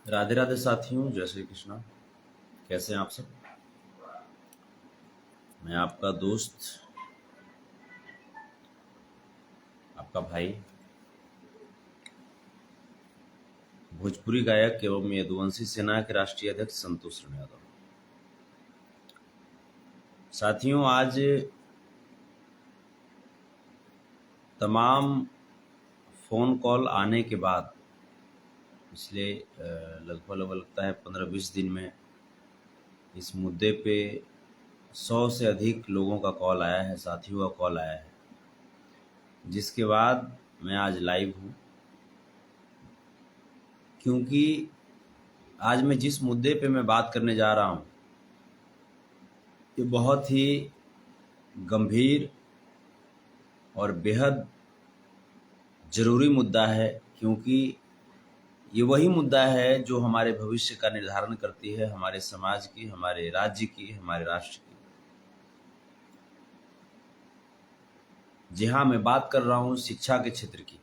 राधे राधे साथियों, जय श्री कृष्णा। कैसे हैं आप सब? मैं आपका दोस्त, आपका भाई, भोजपुरी गायक एवं यदुवंशी सेना के राष्ट्रीय अध्यक्ष संतोष यादव। साथियों, आज तमाम फ़ोन कॉल आने के बाद पिछले लगभग लगता है 15-20 दिन में इस मुद्दे पे 100 से अधिक लोगों का कॉल आया है, साथियों का कॉल आया है, जिसके बाद मैं आज लाइव हूँ। क्योंकि आज मैं जिस मुद्दे पे मैं बात करने जा रहा हूँ ये बहुत ही गंभीर और बेहद ज़रूरी मुद्दा है, क्योंकि ये वही मुद्दा है जो हमारे भविष्य का निर्धारण करती है, हमारे समाज की, हमारे राज्य की, हमारे राष्ट्र की। जी हाँ, मैं बात कर रहा हूँ शिक्षा के क्षेत्र की।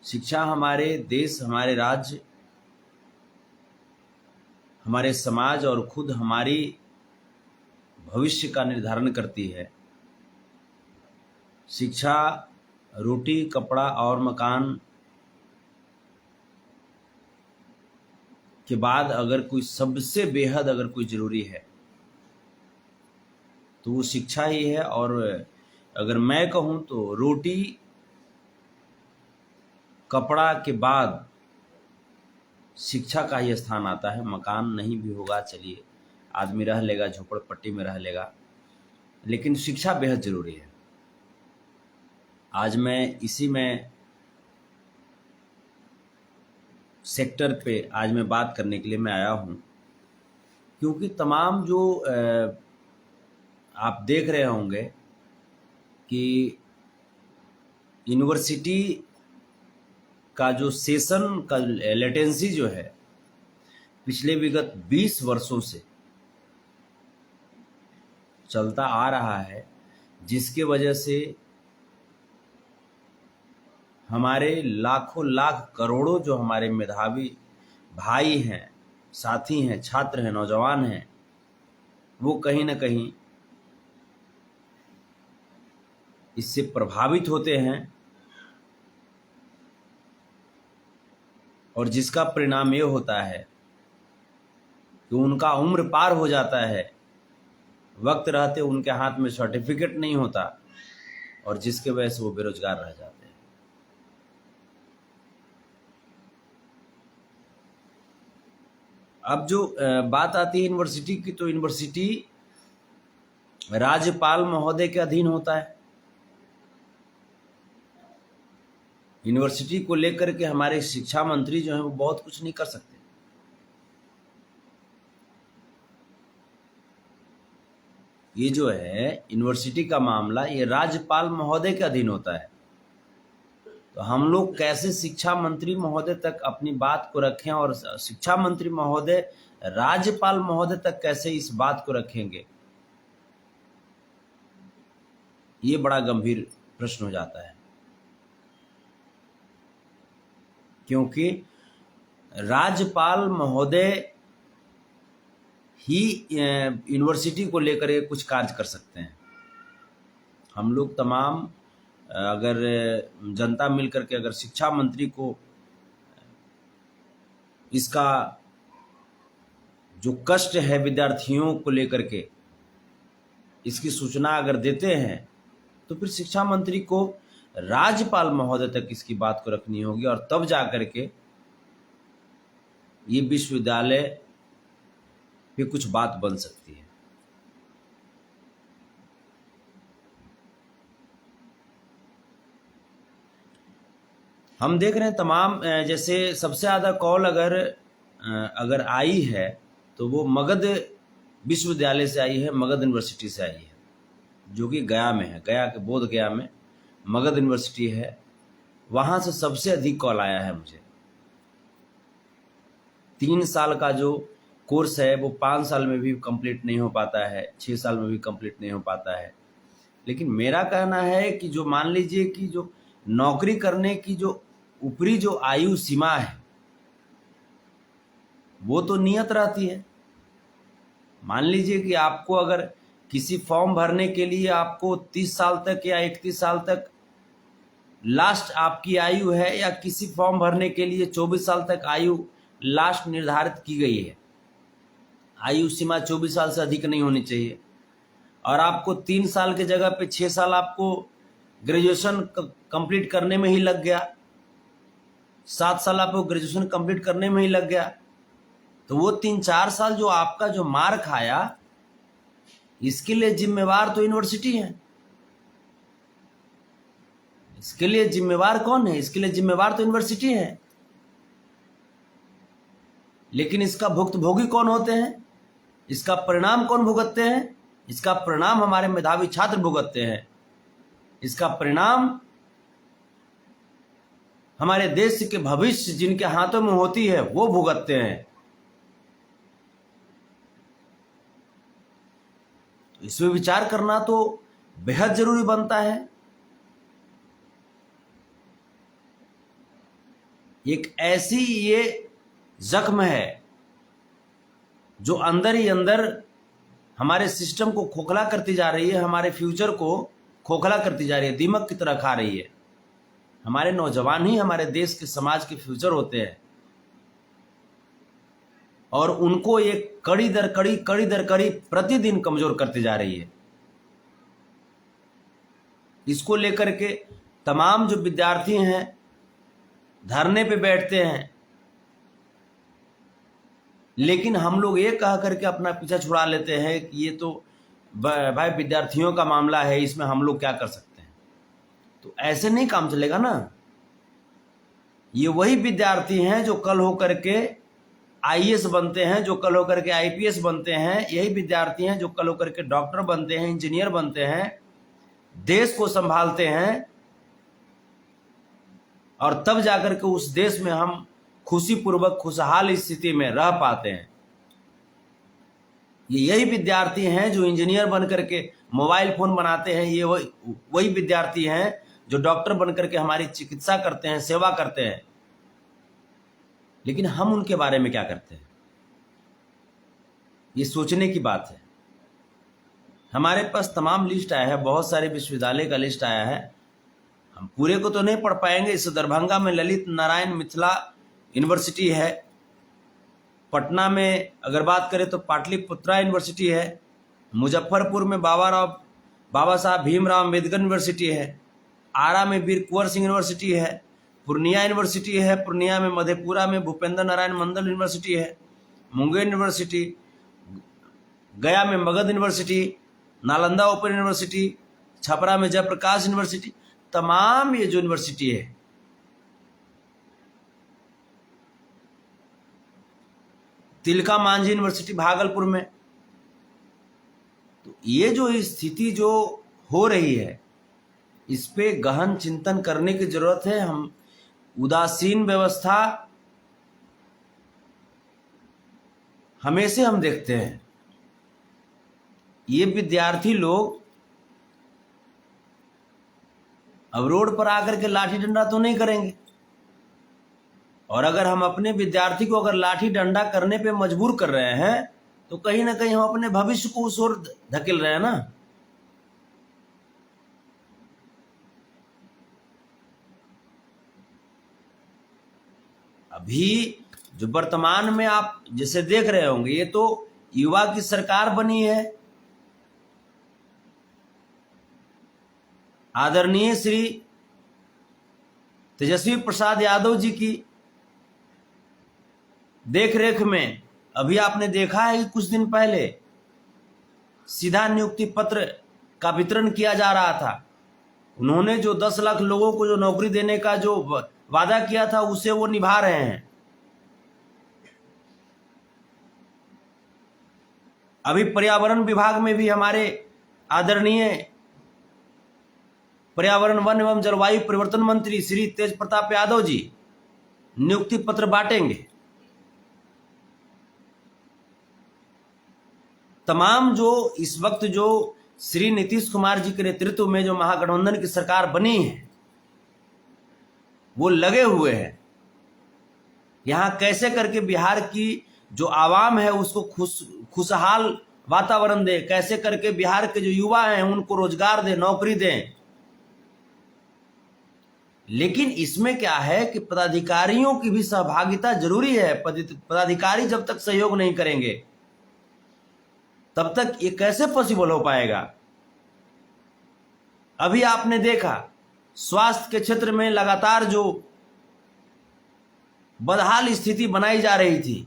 शिक्षा हमारे देश, हमारे राज्य, हमारे समाज और खुद हमारी भविष्य का निर्धारण करती है। शिक्षा रोटी, कपड़ा और मकान के बाद अगर कोई सबसे बेहद अगर कोई ज़रूरी है तो वो शिक्षा ही है। और अगर मैं कहूँ तो रोटी, कपड़ा के बाद शिक्षा का ही स्थान आता है। मकान नहीं भी होगा, चलिए, आदमी रह लेगा, झोपड़पट्टी में रह लेगा, लेकिन शिक्षा बेहद ज़रूरी है। आज मैं इसी में सेक्टर पे आज मैं बात करने के लिए मैं आया हूँ, क्योंकि तमाम जो आप देख रहे होंगे कि यूनिवर्सिटी का जो सेशन का लेटेंसी जो है पिछले विगत 20 वर्षों से चलता आ रहा है, जिसके वजह से हमारे लाखों लाख करोड़ों जो हमारे मेधावी भाई हैं, साथी हैं, छात्र हैं, नौजवान हैं, वो कहीं ना कहीं इससे प्रभावित होते हैं, और जिसका परिणाम ये होता है कि उनका उम्र पार हो जाता है, वक्त रहते उनके हाथ में सर्टिफिकेट नहीं होता, और जिसके वजह से वो बेरोजगार रह जाते हैं। अब जो बात आती है यूनिवर्सिटी की, तो यूनिवर्सिटी राज्यपाल महोदय के अधीन होता है। यूनिवर्सिटी को लेकर के हमारे शिक्षा मंत्री जो हैं वो बहुत कुछ नहीं कर सकते। ये जो है यूनिवर्सिटी का मामला, ये राज्यपाल महोदय के अधीन होता है। तो हम लोग कैसे शिक्षा मंत्री महोदय तक अपनी बात को रखें, और शिक्षा मंत्री महोदय राज्यपाल महोदय तक कैसे इस बात को रखेंगे, ये बड़ा गंभीर प्रश्न हो जाता है। क्योंकि राज्यपाल महोदय ही यूनिवर्सिटी को लेकर के कुछ कार्य कर सकते हैं। हम लोग तमाम अगर जनता मिलकर के अगर शिक्षा मंत्री को इसका जो कष्ट है विद्यार्थियों को लेकर के, इसकी सूचना अगर देते हैं, तो फिर शिक्षा मंत्री को राज्यपाल महोदय तक इसकी बात को रखनी होगी, और तब जाकर के ये विश्वविद्यालय पे कुछ बात बन सकती है। हम देख रहे हैं तमाम, जैसे सबसे ज़्यादा कॉल अगर आई है तो वो मगध विश्वविद्यालय से आई है, मगध यूनिवर्सिटी से आई है, जो कि गया में है। गया के बोध गया में मगध यूनिवर्सिटी है, वहाँ से सबसे अधिक कॉल आया है मुझे। 3 साल का जो कोर्स है वो 5 साल में भी कंप्लीट नहीं हो पाता है, 6 साल में भी कंप्लीट नहीं हो पाता है। लेकिन मेरा कहना है कि जो मान लीजिए कि जो नौकरी करने की जो ऊपरी जो आयु सीमा है, वो तो नियत रहती है। मान लीजिए कि आपको अगर किसी फॉर्म भरने के लिए आपको 30 साल तक या 31 साल तक लास्ट आपकी आयु है, या किसी फॉर्म भरने के लिए 24 साल तक आयु लास्ट निर्धारित की गई है, आयु सीमा 24 साल से अधिक नहीं होनी चाहिए, और आपको 3 साल की जगह पे 6 साल आपको ग्रेजुएशन कंप्लीट करने में ही लग गया, 7 साल आपको ग्रेजुएशन कंप्लीट करने में ही लग गया, तो वो 3-4 साल जो आपका जो मार खाया, इसके लिए जिम्मेवार तो यूनिवर्सिटी है। इसके लिए जिम्मेवार कौन है? इसके लिए जिम्मेवार तो यूनिवर्सिटी है। लेकिन इसका भुक्तभोगी कौन होते हैं? इसका परिणाम कौन भुगतते हैं? इसका परिणाम हमारे मेधावी छात्र भुगतते हैं। इसका परिणाम हमारे देश के भविष्य जिनके हाथों में होती है वो भुगतते हैं। तो इसमें विचार करना तो बेहद जरूरी बनता है। एक ऐसी ये जख्म है जो अंदर ही अंदर हमारे सिस्टम को खोखला करती जा रही है, हमारे फ्यूचर को खोखला करती जा रही है, दीमक की तरह खा रही है। हमारे नौजवान ही हमारे देश के समाज के फ्यूचर होते हैं, और उनको एक कड़ी दर कड़ी प्रतिदिन कमजोर करती जा रही है। इसको लेकर के तमाम जो विद्यार्थी हैं धरने पे बैठते हैं, लेकिन हम लोग ये कह करके अपना पीछा छुड़ा लेते हैं कि ये तो भाई विद्यार्थियों का मामला है, इसमें हम लोग क्या कर सकते हैं। तो ऐसे नहीं काम चलेगा ना। ये वही विद्यार्थी हैं जो कल होकर के आईएएस बनते हैं, जो कल होकर के आईपीएस बनते हैं। यही विद्यार्थी हैं जो कल होकर के डॉक्टर बनते हैं, इंजीनियर बनते हैं, देश को संभालते हैं, और तब जाकर के उस देश में हम खुशीपूर्वक खुशहाल स्थिति में रह पाते हैं। ये यही विद्यार्थी हैं जो इंजीनियर बनकर के मोबाइल फोन बनाते हैं। ये वही विद्यार्थी हैं जो डॉक्टर बनकर के हमारी चिकित्सा करते हैं, सेवा करते हैं। लेकिन हम उनके बारे में क्या करते हैं, ये सोचने की बात है। हमारे पास तमाम लिस्ट आया है, बहुत सारे विश्वविद्यालय का लिस्ट आया है, हम पूरे को तो नहीं पढ़ पाएंगे। इस दरभंगा में ललित नारायण मिथिला यूनिवर्सिटी है, पटना में अगर बात करें तो पाटलिपुत्रा यूनिवर्सिटी है, मुजफ्फरपुर में बाबा साहब भीमराव अम्बेडकर यूनिवर्सिटी है, आरा में वीर कुंवर सिंह यूनिवर्सिटी है, पूर्णिया यूनिवर्सिटी है, पूर्णिया में मधेपुरा में भूपेंद्र नारायण मंडल यूनिवर्सिटी है, मुंगेर यूनिवर्सिटी, गया में Magadh university, Nalanda open university, Chhapra में जयप्रकाश यूनिवर्सिटी। तमाम ये जो यूनिवर्सिटी है, तिलका मांझी यूनिवर्सिटी भागलपुर में। तो ये जो स्थिति जो हो रही है, इस पे गहन चिंतन करने की जरूरत है। हम उदासीन व्यवस्था हमेशा हम देखते हैं। ये विद्यार्थी लोग अब रोड पर आकर के लाठी डंडा तो नहीं करेंगे, और अगर हम अपने विद्यार्थी को अगर लाठी डंडा करने पे मजबूर कर रहे हैं तो कहीं ना कहीं हम अपने भविष्य को उस ओर धकेल रहे हैं ना। अभी जो वर्तमान में आप जैसे देख रहे होंगे, ये तो युवा की सरकार बनी है। आदरणीय श्री तेजस्वी प्रसाद यादव जी की देखरेख में अभी आपने देखा है कि कुछ दिन पहले सीधा नियुक्ति पत्र का वितरण किया जा रहा था। उन्होंने जो 10 लाख लोगों को जो नौकरी देने का जो वादा किया था उसे वो निभा रहे हैं। अभी पर्यावरण विभाग में भी हमारे आदरणीय पर्यावरण वन एवं जलवायु परिवर्तन मंत्री श्री तेज प्रताप यादव जी नियुक्ति पत्र बांटेंगे। तमाम जो इस वक्त जो श्री नीतीश कुमार जी के नेतृत्व में जो महागठबंधन की सरकार बनी है, वो लगे हुए हैं यहाँ कैसे करके बिहार की जो आवाम है उसको खुशहाल वातावरण दे, कैसे करके बिहार के जो युवा हैं उनको रोजगार दे, नौकरी दें। लेकिन इसमें क्या है कि पदाधिकारियों की भी सहभागिता जरूरी है। पदाधिकारी जब तक सहयोग नहीं करेंगे तब तक ये कैसे पॉसिबल हो पाएगा। अभी आपने देखा स्वास्थ्य के क्षेत्र में लगातार जो बदहाल स्थिति बनाई जा रही थी,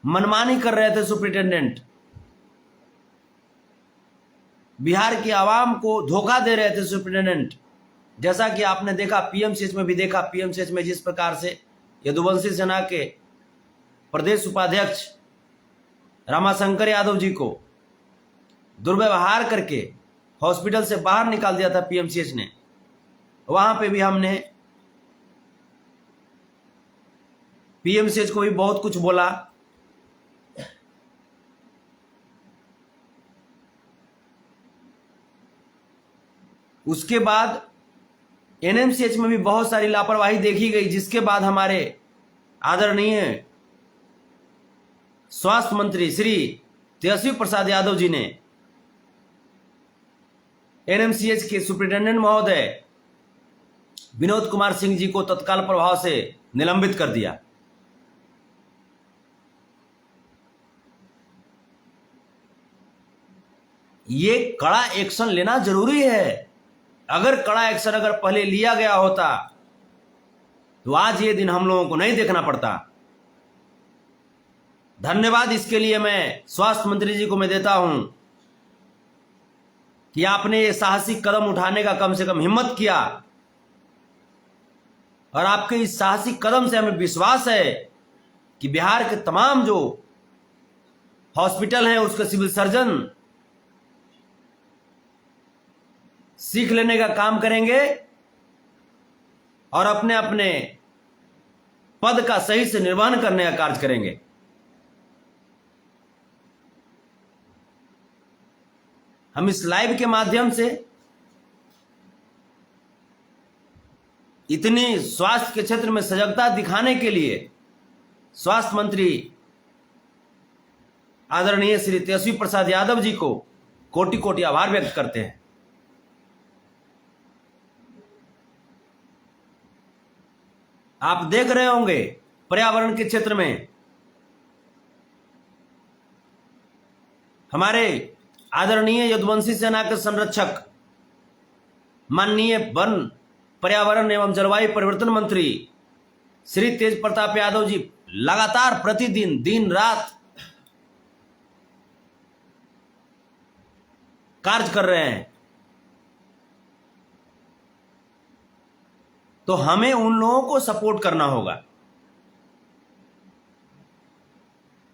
मनमानी कर रहे थे सुप्रिंटेंडेंट, बिहार की आवाम को धोखा दे रहे थे सुप्रिंटेंडेंट। जैसा कि आपने देखा पीएमसीएच में भी देखा, पीएमसीएच में जिस प्रकार से यदुवंशी सेना के प्रदेश उपाध्यक्ष रामाशंकर यादव जी को दुर्व्यवहार करके हॉस्पिटल से बाहर निकाल दिया था पीएमसीएच ने, वहां पे भी हमने पीएमसीएच को भी बहुत कुछ बोला। उसके बाद एनएमसीएच में भी बहुत सारी लापरवाही देखी गई, जिसके बाद हमारे आदरणीय स्वास्थ्य मंत्री श्री तेजस्वी प्रसाद यादव जी ने एनएमसीएच के सुप्रिंटेंडेंट महोदय विनोद कुमार सिंह जी को तत्काल प्रभाव से निलंबित कर दिया। ये कड़ा एक्शन लेना जरूरी है। अगर कड़ा एक्शन अगर पहले लिया गया होता तो आज ये दिन हम लोगों को नहीं देखना पड़ता। धन्यवाद इसके लिए मैं स्वास्थ्य मंत्री जी को मैं देता हूं कि आपने ये साहसिक कदम उठाने का कम से कम हिम्मत किया, और आपके इस साहसिक कदम से हमें विश्वास है कि बिहार के तमाम जो हॉस्पिटल हैं उसके सिविल सर्जन सीख लेने का काम करेंगे और अपने अपने पद का सही से निर्वहन करने का कार्य करेंगे। हम इस लाइव के माध्यम से इतनी स्वास्थ्य के क्षेत्र में सजगता दिखाने के लिए स्वास्थ्य मंत्री आदरणीय श्री तेजस्वी प्रसाद यादव जी को कोटि कोटि आभार व्यक्त करते हैं। आप देख रहे होंगे पर्यावरण के क्षेत्र में हमारे आदरणीय यदुवंशी सेना के संरक्षक माननीय वन पर्यावरण एवं जलवायु परिवर्तन मंत्री श्री तेज प्रताप यादव जी लगातार प्रतिदिन दिन रात कार्य कर रहे हैं। तो हमें उन लोगों को सपोर्ट करना होगा।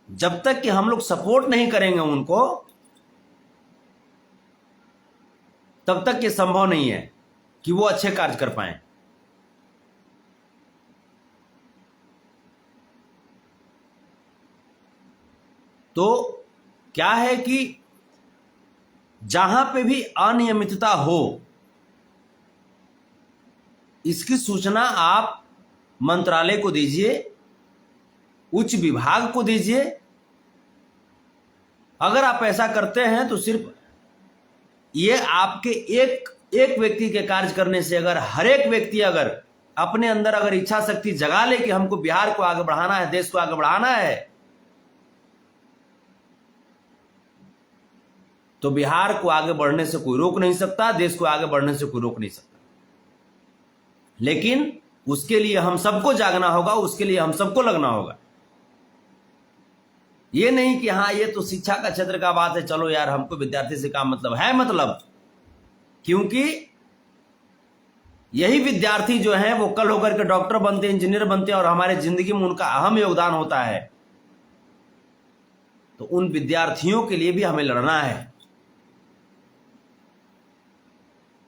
जब तक कि हम लोग सपोर्ट नहीं करेंगे उनको, तब तक ये संभव नहीं है कि वो अच्छे कार्य कर पाएं। तो क्या है कि जहां पे भी अनियमितता हो इसकी सूचना आप मंत्रालय को दीजिए, उच्च विभाग को दीजिए। अगर आप ऐसा करते हैं तो सिर्फ ये आपके एक व्यक्ति के कार्य करने से, अगर हर एक व्यक्ति अगर अपने अंदर अगर इच्छा शक्ति जगा ले कि हमको बिहार को आगे बढ़ाना है, देश को आगे बढ़ाना है, तो बिहार को आगे बढ़ने से कोई रोक नहीं सकता, देश को आगे बढ़ने से कोई रोक नहीं सकता। लेकिन उसके लिए हम सबको जागना होगा, उसके लिए हम सबको लगना होगा। ये नहीं कि हाँ ये तो शिक्षा का क्षेत्र का बात है, चलो यार हमको विद्यार्थी से काम मतलब है, मतलब क्योंकि यही विद्यार्थी जो हैं वो कल होकर के डॉक्टर बनते, इंजीनियर बनते और हमारे जिंदगी में उनका अहम योगदान होता है। तो उन विद्यार्थियों के लिए भी हमें लड़ना है।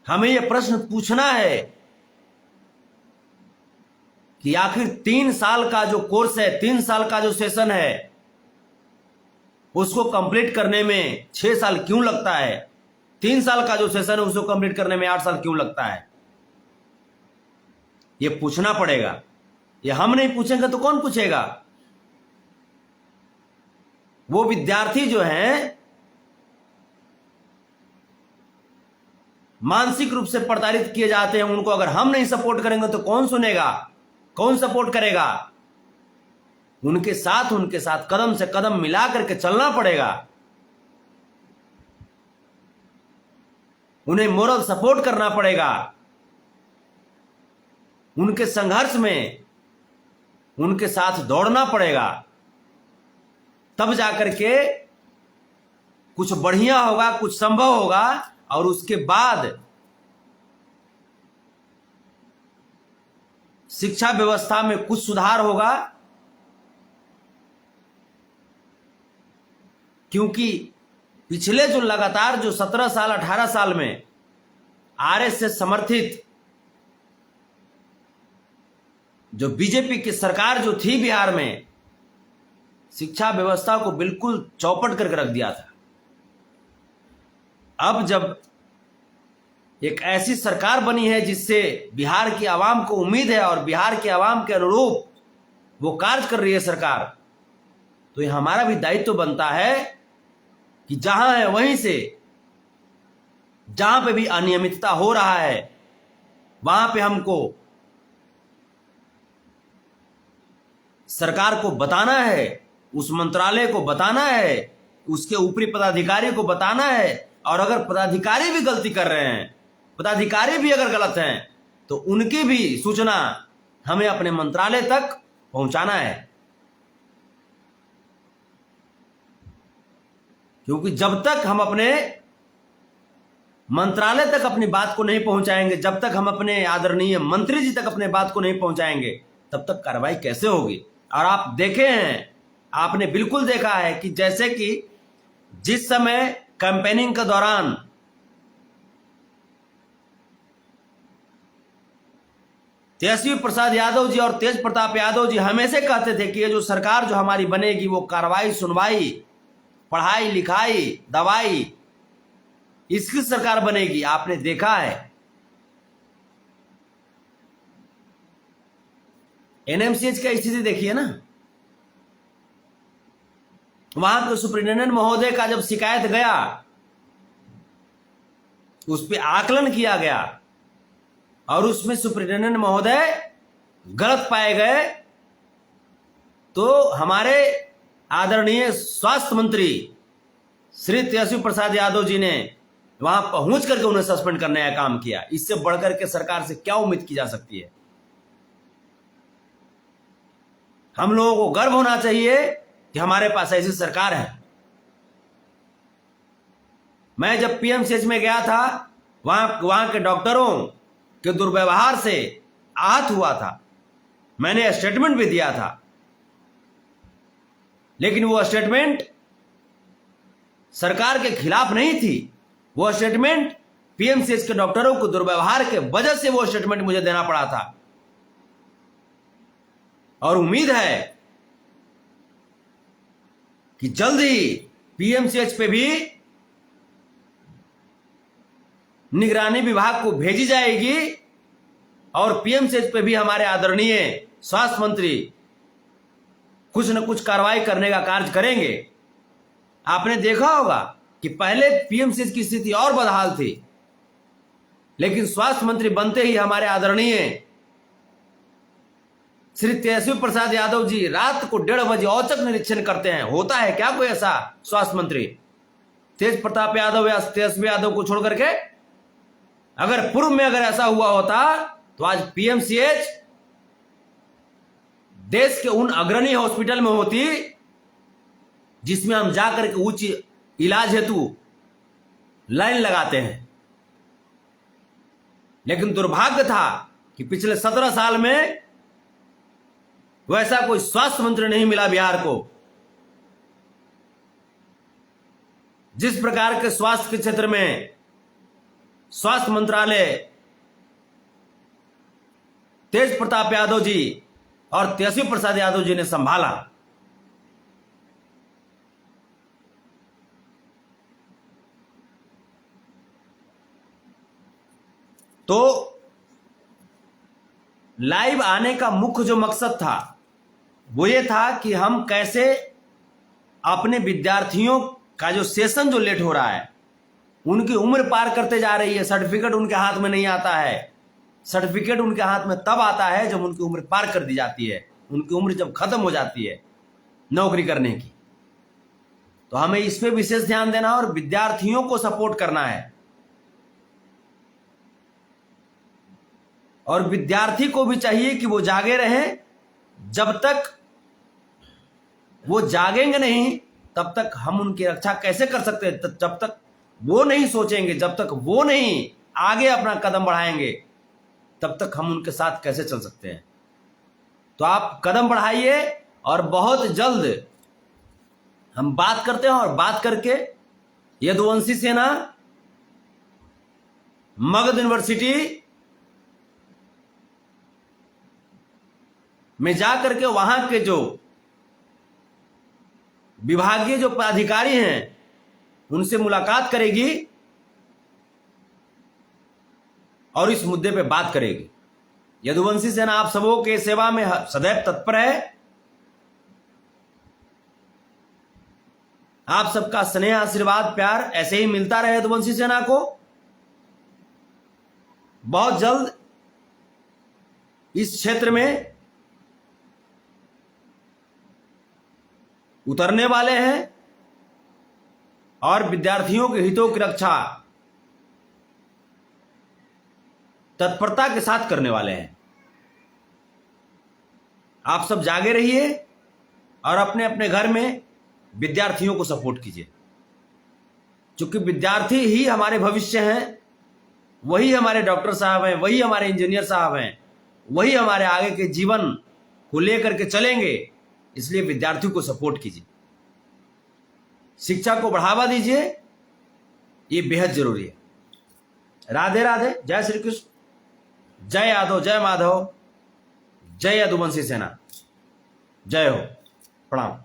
हमें यह प्रश्न पूछना है कि आखिर 3 साल का जो कोर्स है, 3 साल का जो सेशन है, उसको कंप्लीट करने में 6 साल क्यों लगता है? 3 साल का जो सेशन है उसको कंप्लीट करने में 8 साल क्यों लगता है? ये पूछना पड़ेगा। ये हम नहीं पूछेंगे तो कौन पूछेगा? वो विद्यार्थी जो हैं मानसिक रूप से प्रताड़ित किए जाते हैं, उनको अगर हम नहीं सपोर्ट करेंगे तो कौन सुनेगा, कौन सपोर्ट करेगा? उनके साथ कदम से कदम मिला करके चलना पड़ेगा। उन्हें मोरल सपोर्ट करना पड़ेगा। उनके संघर्ष में उनके साथ दौड़ना पड़ेगा, तब जाकर के कुछ बढ़िया होगा, कुछ संभव होगा। और उसके बाद शिक्षा व्यवस्था में कुछ सुधार होगा, क्योंकि पिछले जो लगातार जो 17 साल 18 साल में आरएसएस समर्थित जो बीजेपी की सरकार जो थी बिहार में, शिक्षा व्यवस्था को बिल्कुल चौपट करके रख दिया था। अब जब एक ऐसी सरकार बनी है जिससे बिहार की आवाम को उम्मीद है और बिहार की आवाम के अनुरूप वो कार्य कर रही है सरकार, तो ये हमारा भी दायित्व बनता है कि जहां है वहीं से, जहां पे भी अनियमितता हो रहा है वहां पे हमको सरकार को बताना है, उस मंत्रालय को बताना है, उसके ऊपरी पदाधिकारी को बताना है। और अगर पदाधिकारी भी गलती कर रहे हैं, पदाधिकारी भी अगर गलत हैं, तो उनकी भी सूचना हमें अपने मंत्रालय तक पहुंचाना है। क्योंकि जब तक हम अपने मंत्रालय तक अपनी बात को नहीं पहुंचाएंगे, जब तक हम अपने आदरणीय मंत्री जी तक अपने बात को नहीं पहुंचाएंगे, तब तक कार्रवाई कैसे होगी? और आप देखे हैं, आपने बिल्कुल देखा है कि जैसे कि जिस समय कैंपेनिंग के दौरान तेजस्वी प्रसाद यादव जी और तेज प्रताप यादव जी हमेशा कहते थे कि ये जो सरकार जो हमारी बनेगी वो कार्रवाई, सुनवाई, पढ़ाई लिखाई, दवाई, इसकी सरकार बनेगी। आपने देखा है एनएमसीएच का स्थिति देखिए ना, वहां के सुप्रिंटेंडेंट महोदय का जब शिकायत गया, उस पर आकलन किया गया और उसमें सुप्रिंटेंडेंट महोदय गलत पाए गए, तो हमारे आदरणीय स्वास्थ्य मंत्री श्री तेजस्वी प्रसाद यादव जी ने वहां पहुंच करके उन्हें सस्पेंड करने का काम किया। इससे बढ़कर के सरकार से क्या उम्मीद की जा सकती है? हम लोगों को गर्व होना चाहिए कि हमारे पास ऐसी सरकार है। मैं जब पीएमसीएच में गया था, वहां के डॉक्टरों के दुर्व्यवहार से आहत हुआ था। मैंने स्टेटमेंट भी दिया था, लेकिन वो स्टेटमेंट सरकार के खिलाफ नहीं थी। वो स्टेटमेंट पीएमसीएच के डॉक्टरों को दुर्व्यवहार के वजह से वो स्टेटमेंट मुझे देना पड़ा था। और उम्मीद है कि जल्द ही पीएमसीएच पे भी निगरानी विभाग को भेजी जाएगी और पीएमसीएच पे भी हमारे आदरणीय स्वास्थ्य मंत्री कुछ न कुछ कार्रवाई करने का कार्य करेंगे। आपने देखा होगा कि पहले पीएमसीएच की स्थिति और बदहाल थी, लेकिन स्वास्थ्य मंत्री बनते ही हमारे आदरणीय श्री तेजस्वी प्रसाद यादव जी रात को 1:30 बजे औचक निरीक्षण करते हैं। होता है क्या कोई ऐसा स्वास्थ्य मंत्री? तेज प्रताप यादव या तेजस्वी यादव को छोड़ करके अगर पूर्व में अगर ऐसा हुआ होता तो आज पीएमसीएच देश के उन अग्रणी हॉस्पिटल में होती जिसमें हम जाकर के उच्च इलाज हेतु लाइन लगाते हैं। लेकिन दुर्भाग्य था कि पिछले 17 साल में वैसा कोई स्वास्थ्य मंत्री नहीं मिला बिहार को। जिस प्रकार के स्वास्थ्य के क्षेत्र में स्वास्थ्य मंत्रालय तेज प्रताप यादव जी और तेजस्वी प्रसाद यादव जी ने संभाला, तो लाइव आने का मुख्य जो मकसद था वो ये था कि हम कैसे अपने विद्यार्थियों का जो सेशन जो लेट हो रहा है, उनकी उम्र पार करते जा रही है, सर्टिफिकेट उनके हाथ में नहीं आता है। सर्टिफिकेट उनके हाथ में तब आता है जब उनकी उम्र पार कर दी जाती है, उनकी उम्र जब खत्म हो जाती है नौकरी करने की। तो हमें इस पे विशेष ध्यान देना और विद्यार्थियों को सपोर्ट करना है। और विद्यार्थी को भी चाहिए कि वो जागे रहें। जब तक वो जागेंगे नहीं तब तक हम उनकी रक्षा कैसे कर सकते हैं? जब तक वो नहीं सोचेंगे, जब तक वो नहीं आगे अपना कदम बढ़ाएंगे, तब तक हम उनके साथ कैसे चल सकते हैं? तो आप कदम बढ़ाइए और बहुत जल्द हम बात करते हैं। और बात करके यदुवंशी सेना मगध यूनिवर्सिटी में जाकर के वहां के जो विभागीय जो पदाधिकारी हैं उनसे मुलाकात करेगी और इस मुद्दे पे बात करेगी। यदुवंशी सेना आप सबों के सेवा में सदैव तत्पर है। आप सबका स्नेह, आशीर्वाद, प्यार ऐसे ही मिलता रहे यदुवंशी सेना को। बहुत जल्द इस क्षेत्र में उतरने वाले हैं और विद्यार्थियों के हितों की रक्षा तत्परता के साथ करने वाले हैं। आप सब जागे रहिए और अपने अपने घर में विद्यार्थियों को सपोर्ट कीजिए, क्योंकि विद्यार्थी ही हमारे भविष्य हैं। वही हमारे डॉक्टर साहब हैं, वही हमारे इंजीनियर साहब हैं, वही हमारे आगे के जीवन को लेकर के चलेंगे। इसलिए विद्यार्थियों को सपोर्ट कीजिए, शिक्षा को बढ़ावा दीजिए, ये बेहद जरूरी है। राधे राधे, जय श्री कृष्ण, जय यादव, जय माधव, जय यदुवंशी सेना, जय हो, प्रणाम।